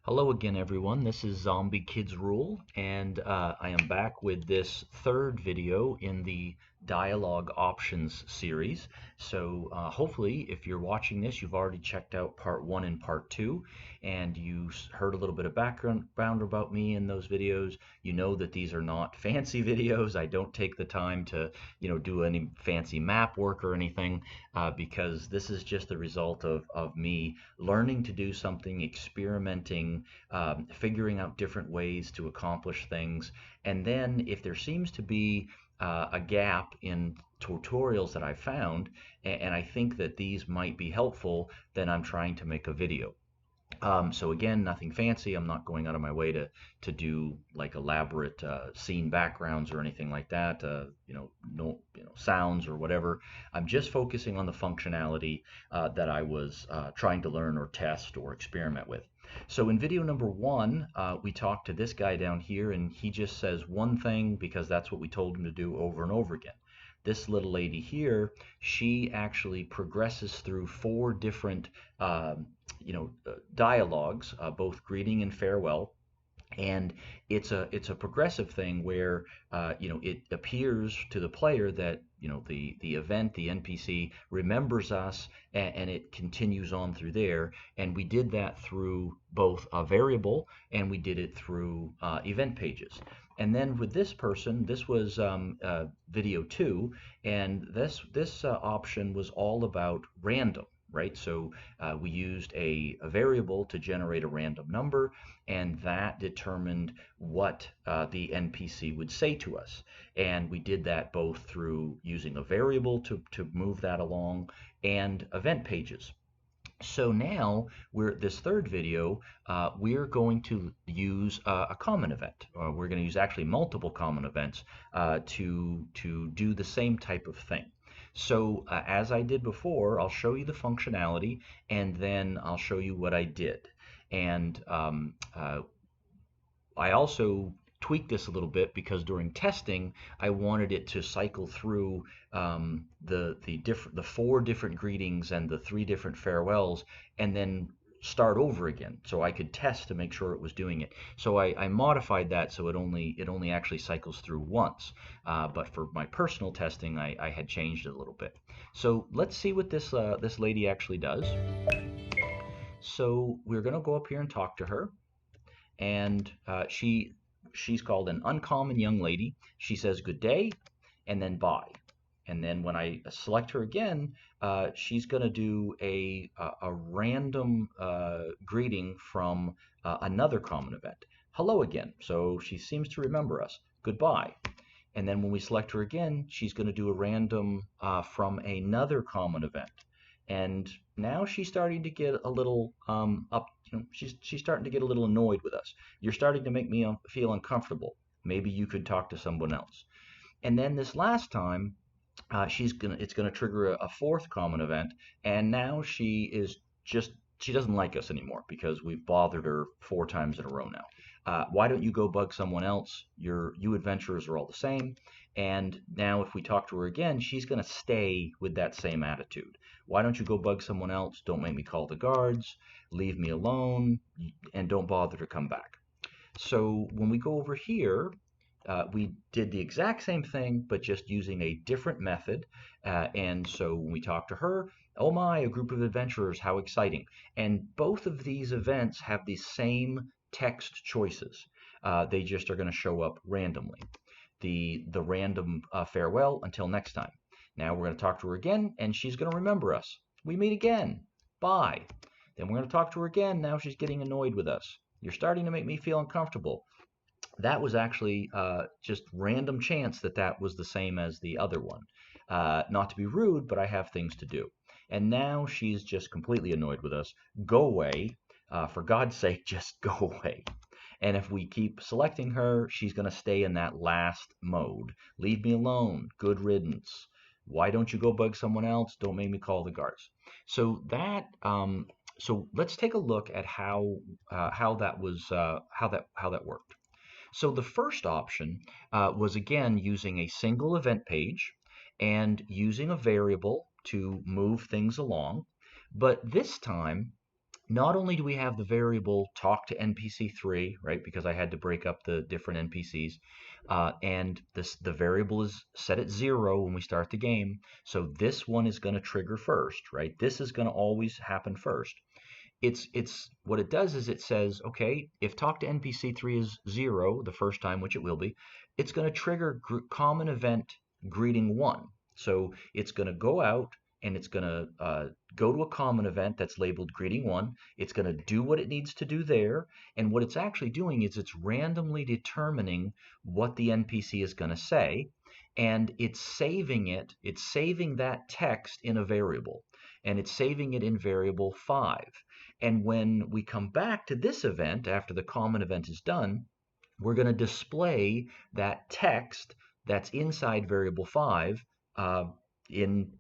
Hello again, everyone. This is Zombie Kids Rule, and I am back with this third video in the Dialogue Options series. So hopefully, if you're watching this, you've already checked out part one and part two, and you heard a little bit of background about me in those videos. You know that these are not fancy videos. I don't take the time to, do any fancy map work or anything, because this is just the result of me learning to do something, experimenting, figuring out different ways to accomplish things. And then if there seems to be a gap in tutorials that I found, and I think that these might be helpful, then I'm trying to make a video. So again, nothing fancy. I'm not going out of my way to do like elaborate scene backgrounds or anything like that. No, sounds or whatever. I'm just focusing on the functionality that I was trying to learn or test or experiment with. So in video number one, we talked to this guy down here, and he just says one thing because that's what we told him to do over and over again. This little lady here, she actually progresses through four different dialogues, both greeting and farewell, and it's a progressive thing where it appears to the player that the event, the NPC remembers us, and it continues on through there. And we did that through both a variable, and we did it through event pages. And then with this person, this was video two, and this option was all about random. Right, so we used a variable to generate a random number, and that determined what the NPC would say to us. And we did that both through using a variable to move that along and event pages. So now we're this third video, we're going to use a common event. We're going to use actually multiple common events to do the same type of thing. So as I did before, I'll show you the functionality, and then I'll show you what I did. And I also tweaked this a little bit because during testing, I wanted it to cycle through the four different greetings and the three different farewells, and then start over again, so I could test to make sure it was doing it. So I modified that so it only actually cycles through once. But for my personal testing, I had changed it a little bit. So let's see what this lady actually does. So we're going to go up here and talk to her, and she's called an uncommon young lady. She says good day, and then bye. And then when I select her again, she's going to do a random greeting from another common event. Hello again. So she seems to remember us. Goodbye. And then when we select her again, she's going to do a random from another common event. And now she's starting to get a little up. She's starting to get a little annoyed with us. You're starting to make me feel uncomfortable. Maybe you could talk to someone else. And then this last time, it's gonna trigger a fourth common event, and now she doesn't like us anymore because we've bothered her four times in a row now. Why don't you go bug someone else? You adventurers are all the same. And now if we talk to her again, she's gonna stay with that same attitude. Why don't you go bug someone else? Don't make me call the guards. Leave me alone, and don't bother to come back. So when we go over here, we did the exact same thing, but just using a different method. And so when we talk to her, oh my, a group of adventurers, how exciting. And both of these events have the same text choices. They just are going to show up randomly. The random farewell until next time. Now we're going to talk to her again, and she's going to remember us. We meet again. Bye. Then we're going to talk to her again. Now she's getting annoyed with us. You're starting to make me feel uncomfortable. That was actually just random chance that was the same as the other one. Not to be rude, but I have things to do. And now she's just completely annoyed with us. Go away. For God's sake, just go away. And if we keep selecting her, she's going to stay in that last mode. Leave me alone. Good riddance. Why don't you go bug someone else? Don't make me call the guards. So so let's take a look at how that worked. So the first option was again using a single event page and using a variable to move things along. But this time not only do we have the variable talk to NPC3, right? Because I had to break up the different NPCs, and the variable is set at 0 when we start the game. So this one is going to trigger first, right? This is going to always happen first. It's what it does is it says, okay, if talk to NPC3 is 0 the first time, which it will be, it's going to trigger common event greeting 1. So it's going to go out and it's going to go to a common event that's labeled greeting 1. It's going to do what it needs to do there. And what it's actually doing is it's randomly determining what the NPC is going to say. And it's saving that text in a variable. And it's saving it in variable 5. And when we come back to this event, after the common event is done, we're going to display that text that's inside variable 5 uh, in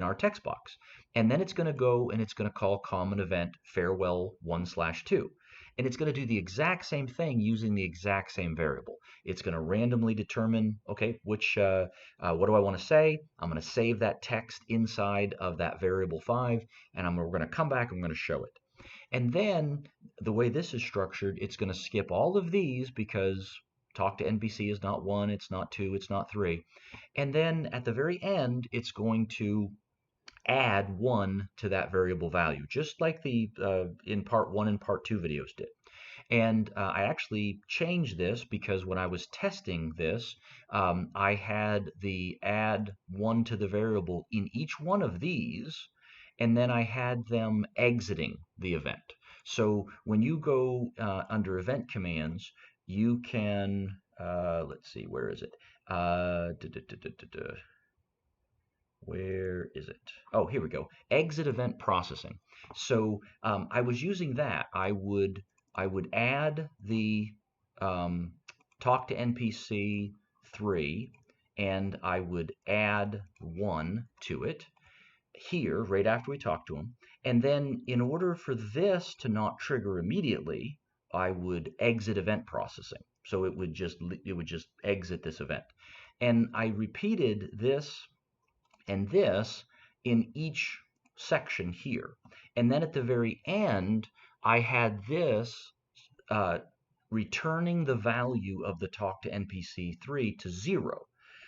our text box. And then it's going to go and it's going to call common event farewell 1/2. And it's going to do the exact same thing using the exact same variable. It's going to randomly determine, okay, what do I want to say? I'm going to save that text inside of that variable 5, and we're going to come back and I'm going to show it. And then the way this is structured, it's going to skip all of these because talk to NPC is not 1, it's not 2, it's not 3. And then at the very end, it's going to add 1 to that variable value, just like the in part 1 and part 2 videos did. And I actually changed this because when I was testing this, I had the add 1 to the variable in each one of these, and then I had them exiting the event. So when you go under event commands, you can, let's see, where is it? Where is it? Oh, here we go. Exit event processing. So I was using that. I would add the um, talk to NPC 3, and I would add 1 to it here right after we talk to him. And then in order for this to not trigger immediately, I would exit event processing. So it would just exit this event. And I repeated this and this in each section here. And then at the very end, I had this uh, returning the value of the talk to NPC3 to 0.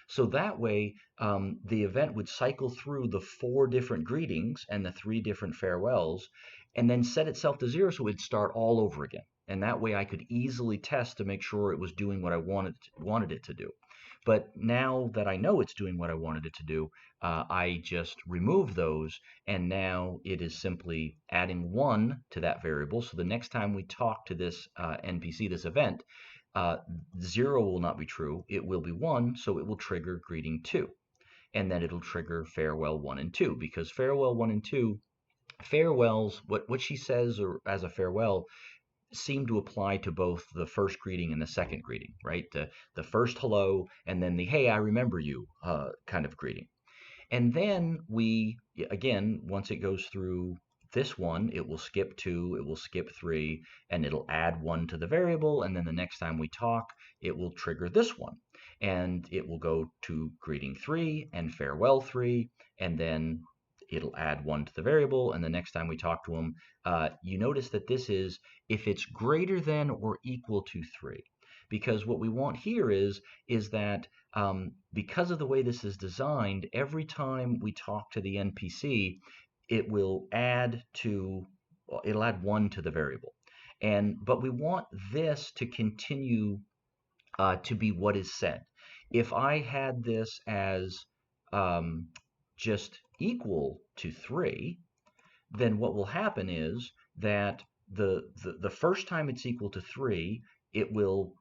So that way, the event would cycle through the 4 different greetings and the 3 different farewells, and then set itself to 0 so it'd start all over again. And that way I could easily test to make sure it was doing what I wanted it to do. But now that I know it's doing what I wanted it to do, I just remove those, and now it is simply adding 1 to that variable. So the next time we talk to this NPC, this event, uh, 0 will not be true. It will be 1, so it will trigger greeting 2. And then it'll trigger farewell 1 and 2, because farewell 1 and 2, farewells, what she says or as a farewell, seem to apply to both the first greeting and the second greeting, right? The first hello and then the hey, I remember you kind of greeting. And then again, once it goes through this one, it will skip 2, it will skip 3, and it'll add 1 to the variable. And then the next time we talk, it will trigger this one. And it will go to greeting 3 and farewell 3, and then it'll add 1 to the variable. And the next time we talk to them, you notice that this is if it's greater than or equal to 3. Because what we want here is that because of the way this is designed, every time we talk to the NPC, it'll add 1 to the variable. But we want this to continue to be what is said. If I had this as just equal to 3, then what will happen is that the first time it's equal to 3, it will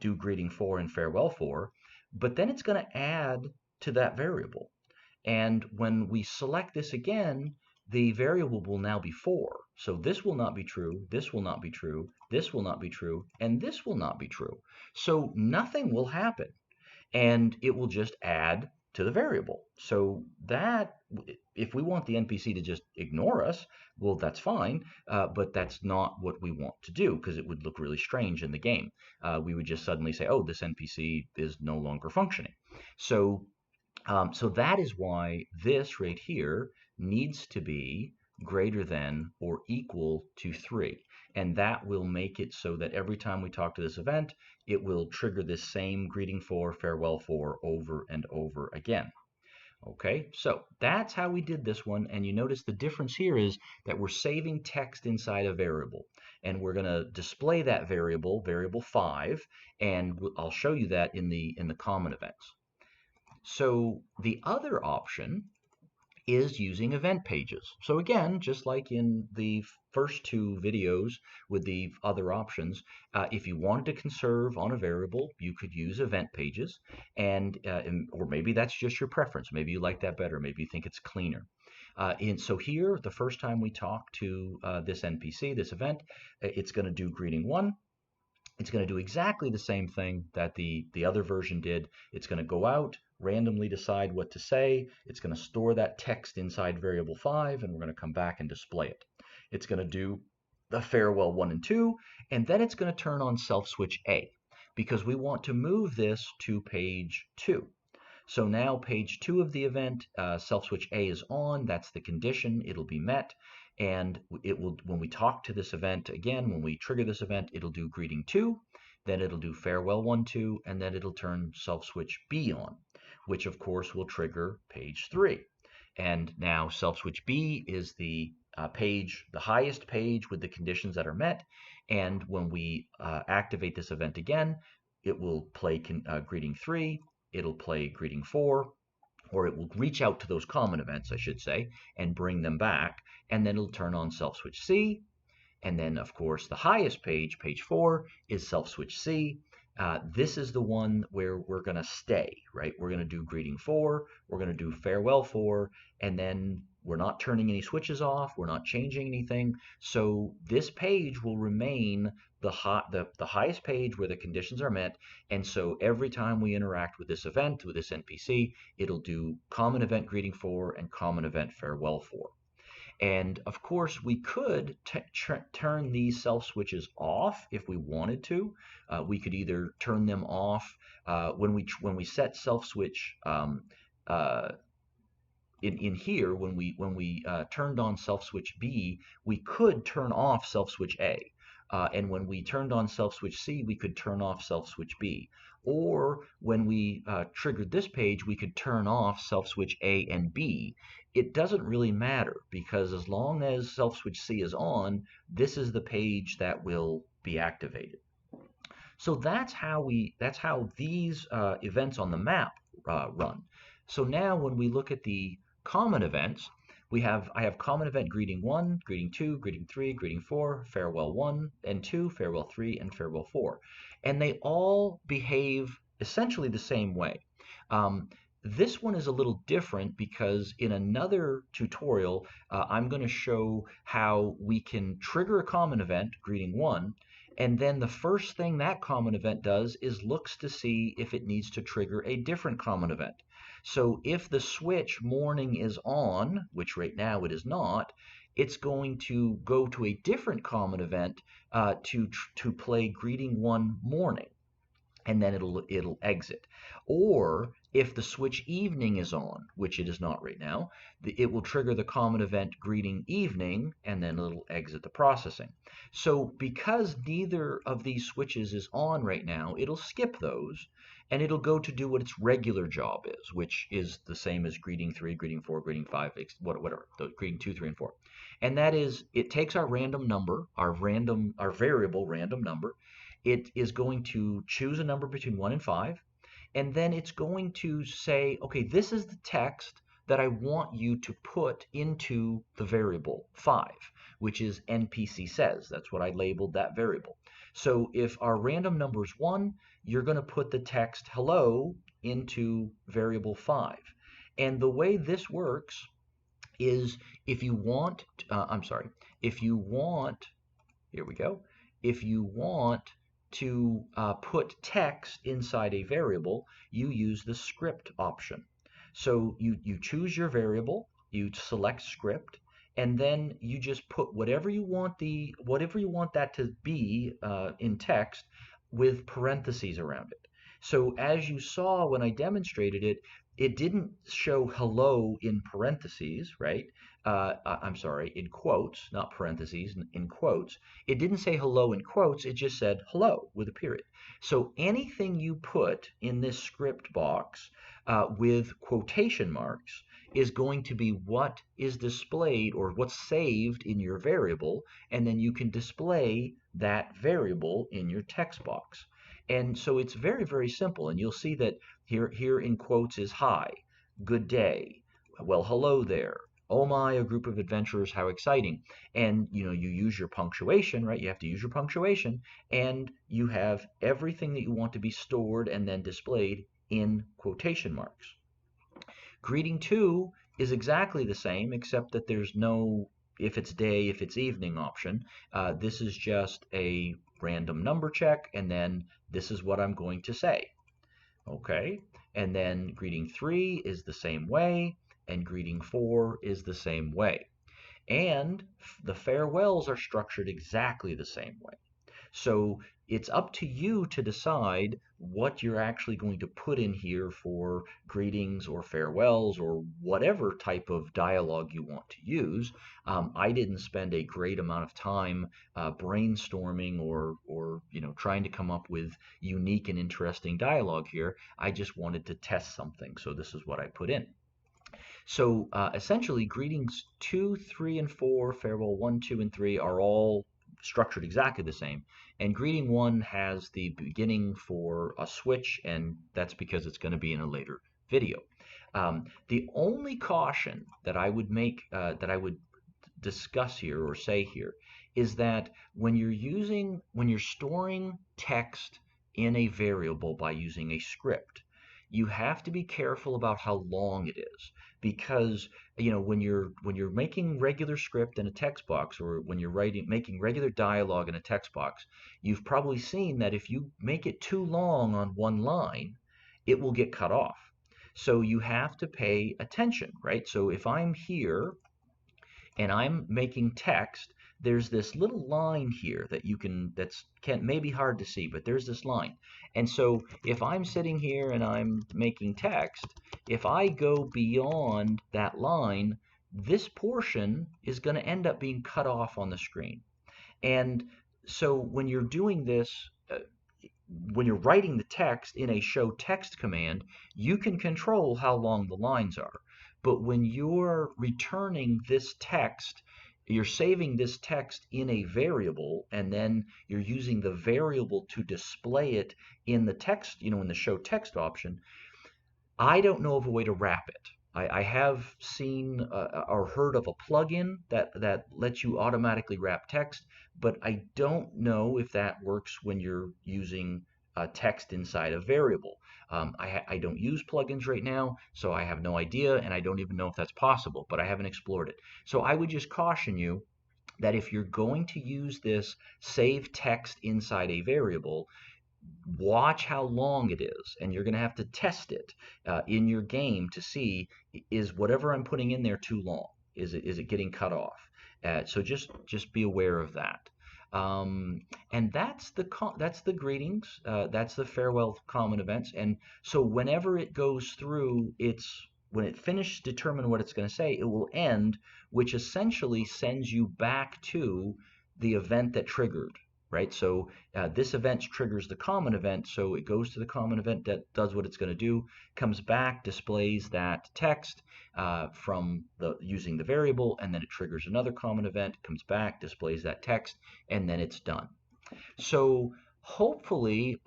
do greeting 4 and farewell 4, but then it's going to add to that variable. And when we select this again, the variable will now be 4. So this will not be true, this will not be true, this will not be true, and this will not be true. So nothing will happen, and it will just add to the variable. So that, if we want the NPC to just ignore us, well, that's fine, but that's not what we want to do because it would look really strange in the game. We would just suddenly say, oh, this NPC is no longer functioning. So that is why this right here needs to be greater than or equal to 3. And that will make it so that every time we talk to this event, it will trigger this same greeting for, farewell for over and over again. Okay, so that's how we did this one. And you notice the difference here is that we're saving text inside a variable. And we're going to display that variable, variable 5, and I'll show you that in the common events. So the other option is using event pages. So again, just like in the first two videos with the other options, if you wanted to conserve on a variable, you could use event pages, and or maybe that's just your preference. Maybe you like that better. Maybe you think it's cleaner. And so here, the first time we talk to this NPC, this event, it's going to do greeting 1. It's going to do exactly the same thing that the other version did. It's going to go out, randomly decide what to say. It's going to store that text inside variable 5, and we're going to come back and display it. It's going to do the farewell 1 and 2, and then it's going to turn on self switch A because we want to move this to page 2. So now page 2 of the event, self switch A is on. That's the condition. It'll be met. And it will, when we talk to this event again, when we trigger this event, it'll do greeting 2, then it'll do farewell 1, 2, and then it'll turn self switch B on, which of course will trigger page 3. And now self switch B is the page, the highest page with the conditions that are met. And when we activate this event again, it will play greeting 3, it'll play greeting 4, or it will reach out to those common events, I should say, and bring them back, and then it'll turn on self switch C. And then, of course, the highest page, page 4, is self switch C. This is the one where we're going to stay, right? We're going to do greeting 4, we're going to do farewell 4, and then we're not turning any switches off, we're not changing anything. So this page will remain the highest page where the conditions are met. And so every time we interact with this event, with this NPC, it'll do common event greeting 4 and common event farewell 4. And of course, we could turn these self switches off if we wanted to. We could either turn them off when we set self switch in here, when we turned on self switch B, we could turn off self switch A. And when we turned on self switch C, we could turn off self switch B. Or when we triggered this page, we could turn off self switch A and B. It doesn't really matter because as long as self switch C is on, this is the page that will be activated. So that's how these events on the map run. So now when we look at the common events, I have common event greeting 1, greeting 2, greeting 3, greeting 4, farewell 1 and 2, farewell 3, and farewell 4. And they all behave essentially the same way. This one is a little different because in another tutorial, I'm going to show how we can trigger a common event, greeting 1, and then the first thing that common event does is looks to see if it needs to trigger a different common event. So if the switch morning is on, which right now it is not, it's going to go to a different common event to play greeting 1 morning, and then it'll exit. Or if the switch evening is on, which it is not right now, it will trigger the common event greeting evening, and then it'll exit the processing. So because neither of these switches is on right now, it'll skip those, and it'll go to do what its regular job is, which is the same as greeting 3, greeting 4, greeting 5, whatever, greeting 2, 3, and 4. And that is, it takes our random number, our variable random number. It is going to choose a number between 1 and 5, and then it's going to say, okay, this is the text that I want you to put into the variable 5, which is NPC says. That's what I labeled that variable. So if our random number is 1, you're going to put the text hello into variable 5. And the way this works is if you want, here we go, if you want to put text inside a variable, you use the script option. So you choose your variable, you select script, and then you just put whatever you want that to be in text with parentheses around it. So as you saw when I demonstrated it, it didn't show hello in parentheses, right? I'm sorry, in quotes, not parentheses, in quotes. It didn't say hello in quotes, it just said hello with a period. So anything you put in this script box with quotation marks is going to be what is displayed or what's saved in your variable, and then you can display that variable in your text box. And so it's very, very simple. And you'll see that here in quotes is hi, good day, well, hello there. Oh my, a group of adventurers, how exciting. And you use your punctuation, right? You have to use your punctuation, and you have everything that you want to be stored and then displayed in quotation marks. Greeting 2 is exactly the same, except that there's no if it's day, if it's evening option. This is just a random number check, and then this is what I'm going to say. Okay, and then greeting 3 is the same way, and greeting 4 is the same way. And the farewells are structured exactly the same way. So it's up to you to decide what you're actually going to put in here for greetings or farewells or whatever type of dialogue you want to use. I didn't spend a great amount of time brainstorming or trying to come up with unique and interesting dialogue here. I just wanted to test something, so this is what I put in. So essentially, greetings 2, 3, and 4, farewell 1, 2, and 3 are all structured exactly the same. And greeting 1 has the beginning for a switch, and that's because it's going to be in a later video. The only caution that I would make, that I would discuss here or say here, is that when you're storing text in a variable by using a script, you have to be careful about how long it is, because when you're making regular script in a text box, or when you're making regular dialogue in a text box, you've probably seen that if you make it too long on one line, it will get cut off. So you have to pay attention, right? So if I'm here and I'm making text, there's this little line here that may be hard to see, but there's this line. And so if I'm sitting here and I'm making text, if I go beyond that line, this portion is going to end up being cut off on the screen. And so when you're doing this, when you're writing the text in a show text command, you can control how long the lines are. But when you're returning this text, you're saving this text in a variable, and then you're using the variable to display it in the text, in the show text option. I don't know of a way to wrap it. I have seen or heard of a plugin that lets you automatically wrap text, but I don't know if that works when you're using text inside a variable. I don't use plugins right now, so I have no idea, and I don't even know if that's possible, but I haven't explored it. So I would just caution you that if you're going to use this save text inside a variable, watch how long it is, and you're going to have to test it in your game to see, is whatever I'm putting in there too long? Is it getting cut off? So just be aware of that. And that's the greetings. That's the farewell common events. And so whenever it goes through, when it finishes determine what it's going to say, it will end, which essentially sends you back to the event that triggered, right? So this event triggers the common event, so it goes to the common event that does what it's going to do, comes back, displays that text from using the variable, and then it triggers another common event, comes back, displays that text, and then it's done. So hopefully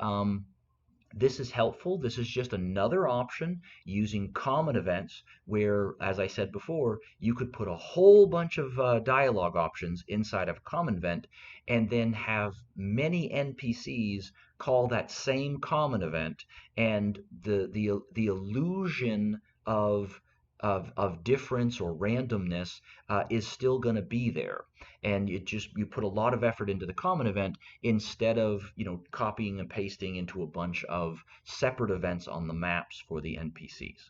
this is helpful. This is just another option using common events where, as I said before, you could put a whole bunch of dialogue options inside of a common event and then have many NPCs call that same common event, and the illusion of difference or randomness is still going to be there. And you put a lot of effort into the common event instead of copying and pasting into a bunch of separate events on the maps for the NPCs.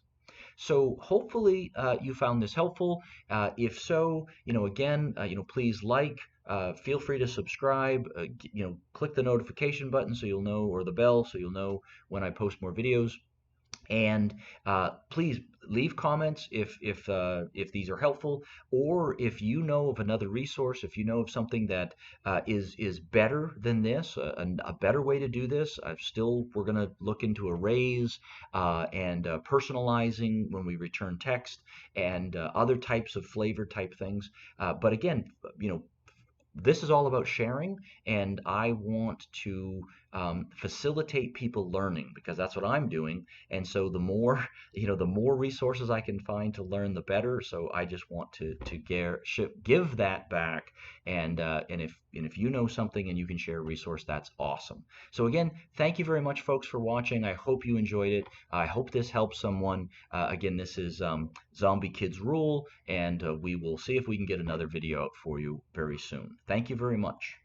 So hopefully you found this helpful. If so, again, please feel free to subscribe. Click the notification button so you'll know, or the bell so you'll know when I post more videos. And please leave comments if these are helpful, or if you know of another resource, if you know of something that is better than this, a better way to do this. Still, we're going to look into arrays and personalizing when we return text, and other types of flavor type things. But again, you know, this is all about sharing, and I want to facilitate people learning, because that's what I'm doing. And so the more the more resources I can find to learn, the better. So I just want to give that back. And if you know something and you can share a resource, that's awesome. So again, thank you very much, folks, for watching. I hope you enjoyed it. I hope this helps someone. Again, this is Zombie Kids Rule, and we will see if we can get another video out for you very soon. Thank you very much.